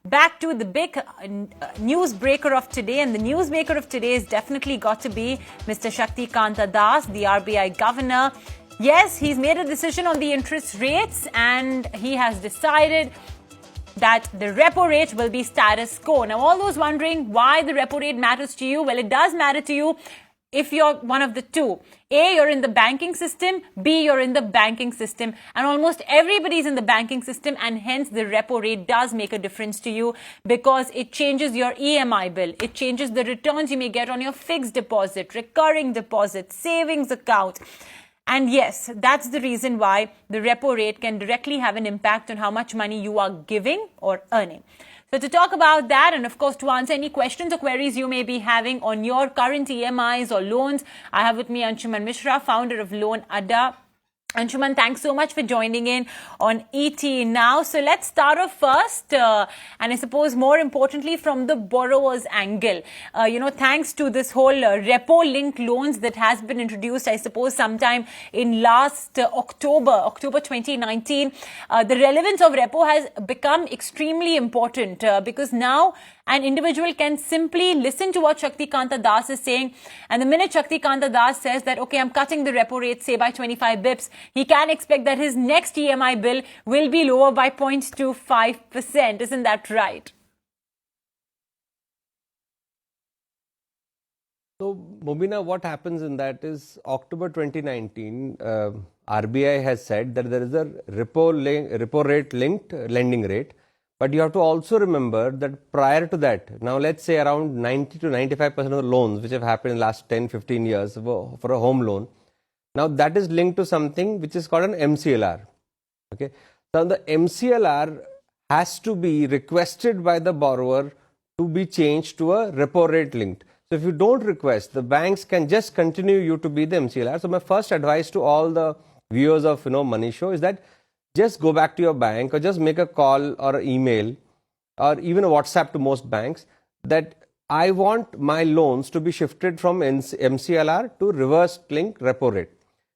back to the big newsbreaker of today. And the newsmaker of today has definitely got to be Mr. Shaktikanta Das, the RBI governor. Yes, he's made a decision on the interest rates and he has decided that the repo rate will be status quo. Now, all those wondering why the repo rate matters to you, well, it does matter to you if you're one of the two. A, you're in the banking system. B, you're in the banking system. And almost everybody's in the banking system, and hence the repo rate does make a difference to you because it changes your EMI bill. It changes the returns you may get on your fixed deposit, recurring deposit, savings account. And yes, that's the reason why the repo rate can directly have an impact on how much money you are giving or earning. So to talk about that and of course to answer any questions or queries you may be having on your current EMIs or loans, I have with me Anshuman Mishra, founder of LoanAdda. Anshuman, thanks so much for joining in on ET Now. So let's start off first, and I suppose more importantly from the borrower's angle. Thanks to this whole repo-linked loans that has been introduced, I suppose, sometime in last October 2019, the relevance of repo has become extremely important because now an individual can simply listen to what Shaktikanta Das is saying. And the minute Shaktikanta Das says that, okay, I'm cutting the repo rate, say by 25 bips, he can expect that his next EMI bill will be lower by 0.25%. Isn't that right? So, Mobina, what happens in that is October 2019, RBI has said that there is a repo rate linked lending rate. But you have to also remember that prior to that, now let's say around 90 to 95% of the loans which have happened in the last 10, 15 years for a home loan, now that is linked to something which is called an MCLR. Okay. So the MCLR has to be requested by the borrower to be changed to a repo rate linked. So if you don't request, the banks can just continue you to be the MCLR. So my first advice to all the viewers of Money Show is that just go back to your bank or just make a call or an email or even a WhatsApp to most banks that I want my loans to be shifted from MCLR to reverse link repo rate.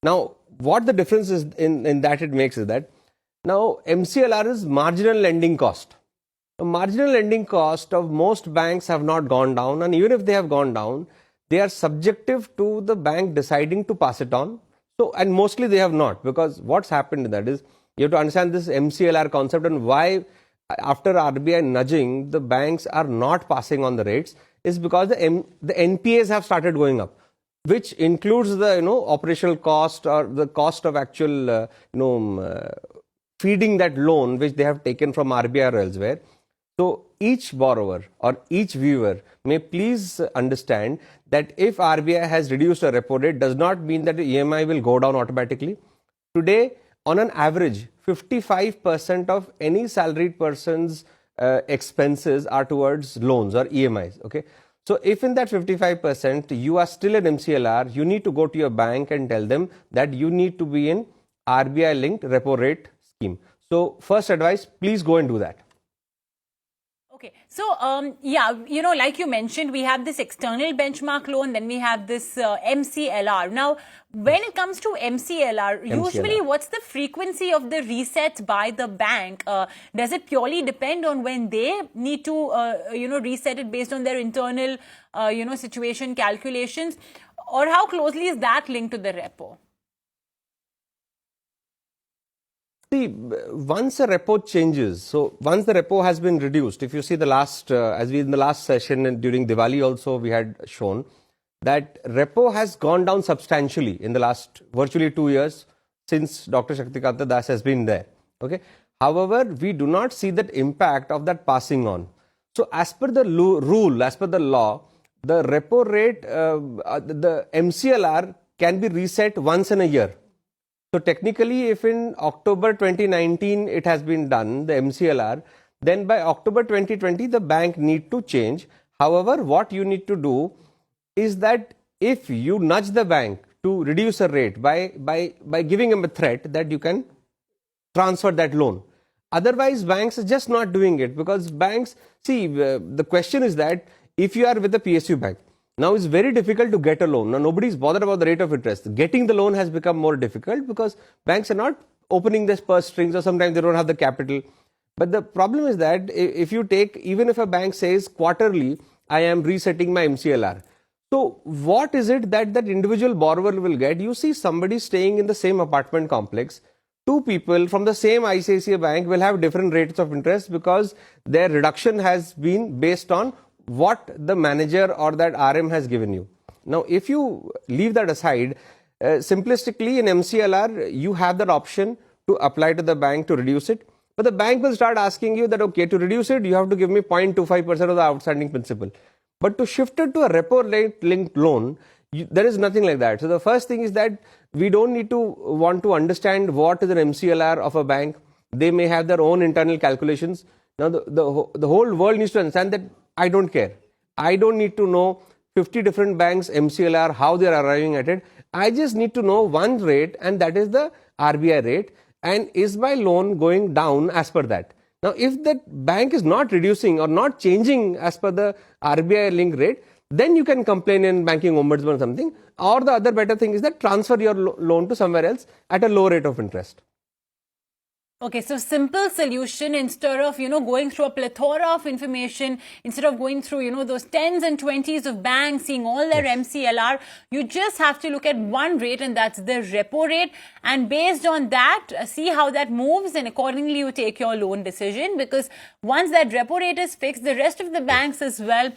Now, what the difference is in that it makes is that now MCLR is marginal lending cost. The marginal lending cost of most banks have not gone down, and even if they have gone down, they are subjective to the bank deciding to pass it on. So, and mostly they have not, because what's happened in that is you have to understand this MCLR concept and why after RBI nudging the banks are not passing on the rates is because the NPAs have started going up, which includes the operational cost or the cost of actual feeding that loan which they have taken from RBI or elsewhere. So each borrower or each viewer may please understand that if RBI has reduced a repo rate does not mean that the EMI will go down automatically. Today, on an average, 55% of any salaried person's expenses are towards loans or EMIs. Okay, so if in that 55% you are still in MCLR, you need to go to your bank and tell them that you need to be in RBI linked repo rate scheme. So first advice, please go and do that. Okay, so like you mentioned, we have this external benchmark loan, then we have this MCLR. Now, when it comes to MCLR, usually what's the frequency of the reset by the bank? Does it purely depend on when they need to, reset it based on their internal, situation calculations? Or how closely is that linked to the repo? See, once a repo changes, so once the repo has been reduced, if you see the last, as we in the last session and during Diwali also we had shown that repo has gone down substantially in the last virtually 2 years since Dr. Shaktikanta Das has been there. Okay. However, we do not see that impact of that passing on. So as per the rule, as per the law, the repo rate, the MCLR can be reset once in a year. So technically, if in October 2019 it has been done, the MCLR, then by October 2020 the bank need to change. However, what you need to do is that if you nudge the bank to reduce a rate by giving them a threat that you can transfer that loan. Otherwise, banks are just not doing it because banks, see, the question is that if you are with the PSU bank, now it's very difficult to get a loan. Now nobody is bothered about the rate of interest. Getting the loan has become more difficult because banks are not opening their purse strings or sometimes they don't have the capital. But the problem is that if you take, even if a bank says quarterly, I am resetting my MCLR. So what is it that that individual borrower will get? You see somebody staying in the same apartment complex, two people from the same ICICI bank will have different rates of interest because their reduction has been based on what the manager or that RM has given you. Now, if you leave that aside, simplistically in MCLR, you have that option to apply to the bank to reduce it. But the bank will start asking you that, okay, to reduce it, you have to give me 0.25% of the outstanding principal. But to shift it to a repo rate linked loan, there is nothing like that. So the first thing is that we don't need to want to understand what is an MCLR of a bank. They may have their own internal calculations. Now the whole world needs to understand that I don't care. I don't need to know 50 different banks MCLR, how they are arriving at it. I just need to know one rate, and that is the RBI rate. And is my loan going down as per that? Now, if that bank is not reducing or not changing as per the RBI link rate, then you can complain in banking ombudsman or something. Or the other better thing is that transfer your loan to somewhere else at a low rate of interest. Okay, so simple solution, instead of, going through a plethora of information, instead of going through, those 10s and 20s of banks, seeing all their MCLR, you just have to look at one rate, and that's the repo rate. And based on that, see how that moves, and accordingly you take your loan decision, because once that repo rate is fixed, the rest of the banks as well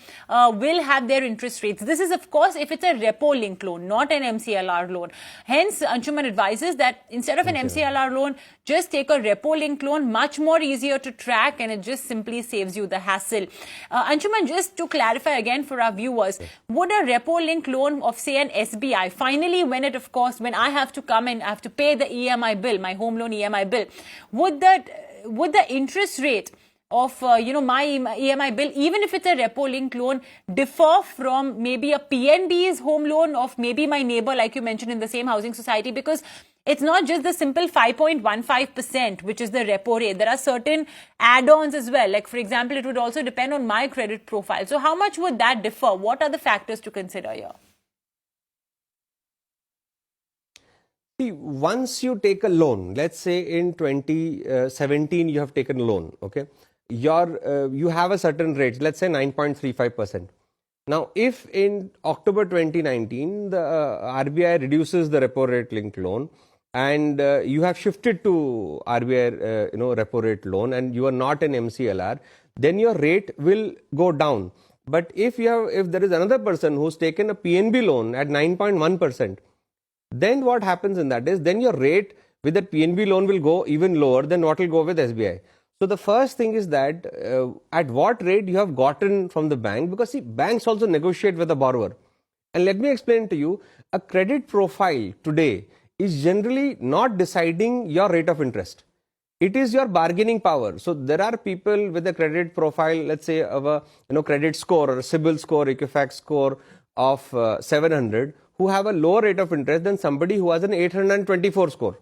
will have their interest rates. This is, of course, if it's a repo linked loan, not an MCLR loan. Hence, Anshuman advises that instead of an MCLR loan, just take a repo linked loan, much more easier to track, and it just simply saves you the hassle. Anshuman, just to clarify again for our viewers, would a repo linked loan of, say, an SBI, finally when I have to come and I have to pay the EMI bill, my home loan EMI bill, would the interest rate of my EMI bill, even if it's a repo linked loan, differ from maybe a PNB's home loan of maybe my neighbor, like you mentioned, in the same housing society? Because it's not just the simple 5.15%, which is the repo rate. There are certain add-ons as well. Like, for example, it would also depend on my credit profile. So how much would that differ? What are the factors to consider here? See, once you take a loan, let's say in 2017 you have taken a loan, okay? You have a certain rate, let's say 9.35%. Now, if in October 2019 the RBI reduces the repo rate linked loan, and you have shifted to RBI repo rate loan, and you are not an MCLR, then your rate will go down. But if there is another person who's taken a PNB loan at 9.1%, then what happens in that is, then your rate with that PNB loan will go even lower than what will go with SBI. So the first thing is that at what rate you have gotten from the bank, because see, banks also negotiate with the borrower. And let me explain to you, a credit profile today is generally not deciding your rate of interest. It is your bargaining power. So there are people with a credit profile, let's say of a credit score or a CIBIL score, Equifax score of 700, who have a lower rate of interest than somebody who has an 824 score.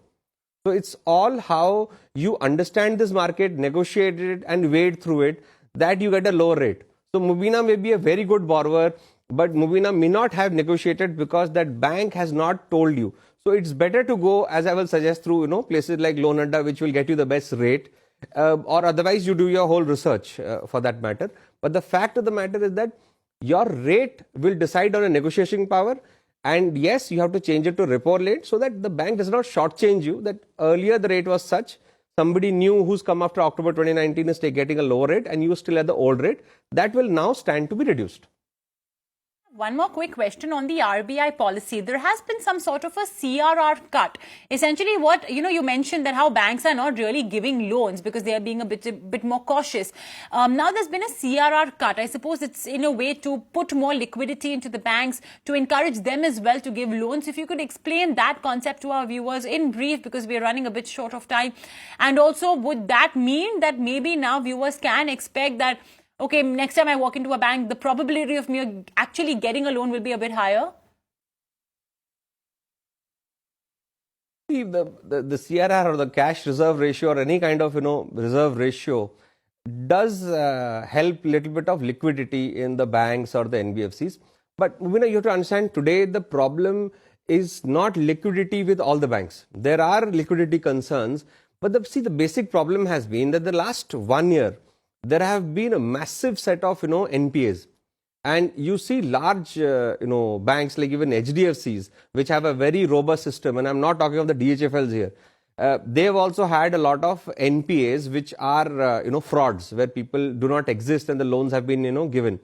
So it's all how you understand this market, negotiate it and wade through it, that you get a lower rate. So Mubina may be a very good borrower, but Mubina may not have negotiated because that bank has not told you. So it's better to go, as I will suggest, through places like LoanAdda, which will get you the best rate, or otherwise you do your whole research for that matter. But the fact of the matter is that your rate will decide on a negotiation power. And yes, you have to change it to repo rate so that the bank does not shortchange you, that earlier the rate was such, somebody new who's come after October 2019 is getting a lower rate and you still at the old rate. That will now stand to be reduced. One more quick question on the RBI policy. There has been some sort of a CRR cut. Essentially what, you mentioned that how banks are not really giving loans because they are being a bit more cautious. Now there's been a CRR cut. I suppose it's in a way to put more liquidity into the banks, to encourage them as well to give loans. If you could explain that concept to our viewers in brief, because we are running a bit short of time. And also, would that mean that maybe now viewers can expect that, okay, next time I walk into a bank, the probability of me actually getting a loan will be a bit higher? See, the CRR or the cash reserve ratio or any kind of reserve ratio does help little bit of liquidity in the banks or the NBFCs. But you have to understand, today the problem is not liquidity with all the banks. There are liquidity concerns, But the basic problem has been that the last 1 year, there have been a massive set of, NPAs. And you see large, banks like even HDFCs, which have a very robust system, and I'm not talking of the DHFLs here. They've also had a lot of NPAs, which are, frauds, where people do not exist and the loans have been, given.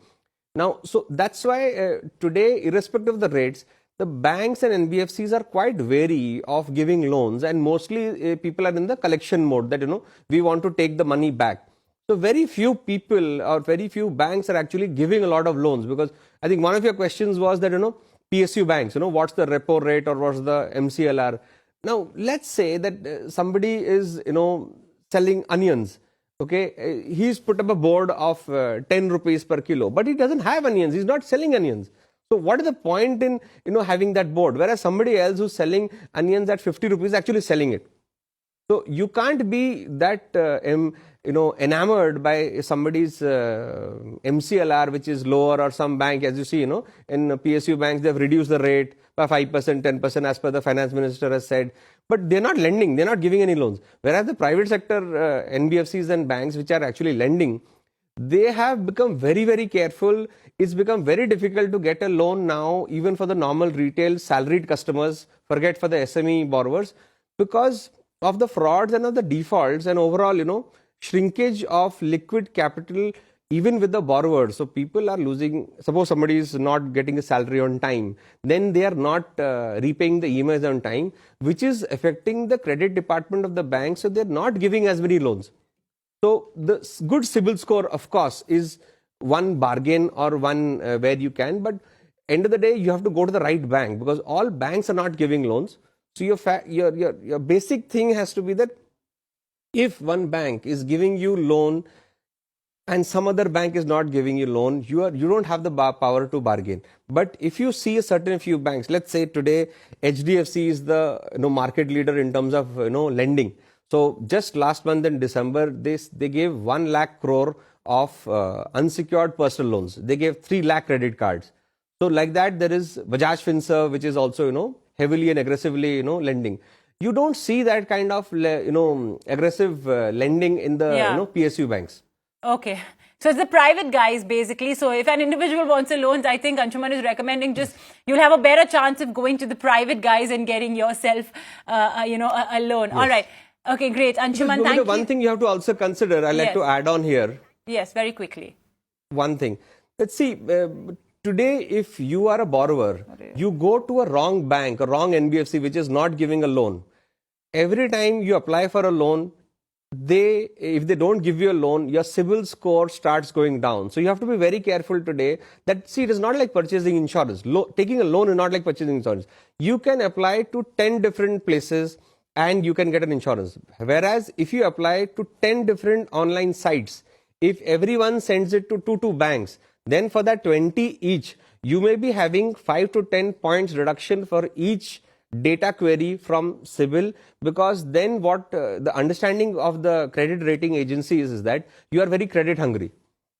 Now, so that's why today, irrespective of the rates, the banks and NBFCs are quite wary of giving loans, and mostly people are in the collection mode that, we want to take the money back. So very few people or very few banks are actually giving a lot of loans, because I think one of your questions was that, PSU banks, what's the repo rate or what's the MCLR? Now, let's say that somebody is, selling onions. Okay, he's put up a board of 10 rupees per kilo, but he doesn't have onions. He's not selling onions. So what is the point in, having that board? Whereas somebody else who's selling onions at 50 rupees is actually selling it. So you can't be that, enamored by somebody's MCLR, which is lower, or some bank, as you see, in PSU banks, they've reduced the rate by 5%, 10%, as per the finance minister has said. But they're not lending, they're not giving any loans. Whereas the private sector NBFCs and banks, which are actually lending, they have become very, very careful. It's become very difficult to get a loan now, even for the normal retail salaried customers, forget for the SME borrowers, because of the frauds and of the defaults and overall, shrinkage of liquid capital, even with the borrowers. So people are losing. Suppose somebody is not getting a salary on time, then they are not repaying the EMIs on time, which is affecting the credit department of the bank. So they're not giving as many loans. So the good CIBIL score, of course, is one bargain or one where you can, but end of the day, you have to go to the right bank, because all banks are not giving loans. So your basic thing has to be that if one bank is giving you loan and some other bank is not giving you loan, you don't have the power to bargain. But if you see a certain few banks, let's say today HDFC is the market leader in terms of lending. So just last month in December, they gave 1 lakh crore of unsecured personal loans. They gave 3 lakh credit cards. So like that, there is Bajaj Finserv, which is also heavily and aggressively lending. You don't see that kind of aggressive lending in the PSU banks. Okay. So it's the private guys basically. So if an individual wants a loan, I think Anshuman is recommending you'll have a better chance of going to the private guys and getting yourself a loan. Yes. All right. Okay, great. Anshuman, thank you. One thing you have to also consider, I'd like to add on here. Yes, very quickly. One thing. Let's see, today if you are a borrower, you go to a wrong bank, a wrong NBFC, which is not giving a loan. Every time you apply for a loan, if they don't give you a loan, your CIBIL score starts going down. So you have to be very careful today that, see, it is not like purchasing insurance. Taking a loan is not like purchasing insurance. You can apply to 10 different places and you can get an insurance. Whereas if you apply to 10 different online sites, if everyone sends it to two banks, then for that 20 each, you may be having 5 to 10 points reduction for each data query from CIBIL, because then what the understanding of the credit rating agencies is that you are very credit hungry.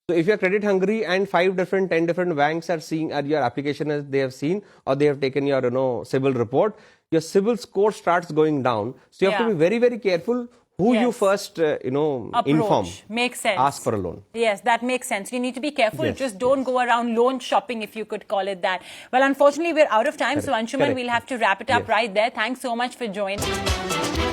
So if you are credit hungry and 10 different banks are seeing your application as they have seen, or they have taken your CIBIL report, your CIBIL score starts going down. So you have to be very, very careful who you first, inform. Makes sense. Ask for a loan. Yes, that makes sense. You need to be careful. Just don't go around loan shopping, if you could call it that. Well, unfortunately, we're out of time. Correct. So, Anshuman, we'll have to wrap it up right there. Thanks so much for joining.